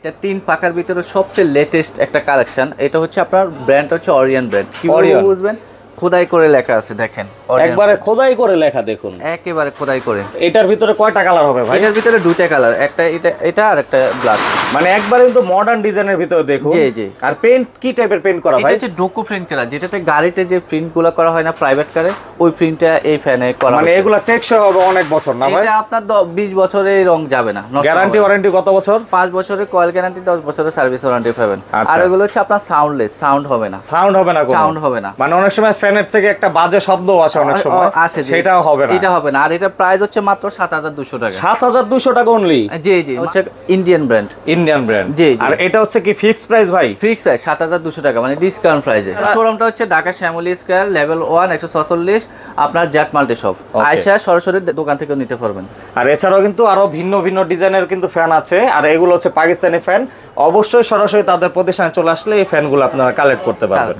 এটা 3 পাকার ভিতরে সবচেয়ে লেটেস্ট একটা কালেকশন। এটা হচ্ছে আপনার ব্র্যান্ড হচ্ছে অরিয়ন ব্র্যান্ড। কিভাবে বুঝবেন? খোদাই করে লেখা আছে দেখেন, একবারে খোদাই করে লেখা দেখুন, একেবারে খোদাই করে। এটার ভিতরে কয়টা কালার হবে ভাই? এটার ভিতরে দুইটা কালার, একটা এটা আর একটা ব্ল্যাক। মানে একবারে কিন্তু মডার্ন ডিজাইনের ভিতরে দেখুন। জি জি। আর পেইন্ট কি টাইপের পেইন্ট করা ভাই? এটা হচ্ছে ডোকো প্রিন্ট করা, যেটাতে গাড়িতে যে প্রিন্টগুলো করা হয় না প্রাইভেট কারে, ওই প্রিন্টটা এই ফ্যানে করা। মানে এগুলা টেকসই হবে অনেক বছর না ভাই? এটা আপনার 20 বছরের রং যাবে না, গ্যারান্টি ওয়ারেন্টি কত বছর? 5 বছরের কয়েল গ্যারান্টি, 10 বছরের সার্ভিস ওয়ারেন্টি পাবেন। আর এগুলো হচ্ছে আপনার সাউন্ডলেস, সাউন্ড হবে না। সাউন্ড হবে না, কোনো সাউন্ড হবে না। মানে অনেক সময় ফ্যানের থেকে একটা বাজে শব্দ আসে অনেক সময়, আসে, সেটাও হবে না। এটা হবে না। আর এটা প্রাইস হচ্ছে মাত্র 7200 টাকা। 7200 টাকা অনলি? জি জি, হচ্ছে ইন্ডিয়ান ব্র্যান্ড। Indian brand. জি। আর এটা হচ্ছে কি ফিক্সড প্রাইস ভাই? ফিক্স প্রাইস 7200 টাকা, মানে ডিসকাউন্ট প্রাইসে। শোরুমটা হচ্ছে ঢাকা শ্যামলী স্কয়ার, লেভেল 1, 146, আপনার জ্যাক মাল্টি শপ। আয়শা সরাসরি দোকান থেকে নিতে পারবেন। আর এছাড়াও কিন্তু আরো ভিন্ন ভিন্ন ডিজাইনের কিন্তু ফ্যান আছে, আর এগুলো হচ্ছে পাকিস্তানি ফ্যান। অবশ্যই সরাসরি তাদের প্রতিষ্ঠানে চলে আসলে এই ফ্যানগুলো আপনারা কালেক্ট করতে পারবেন।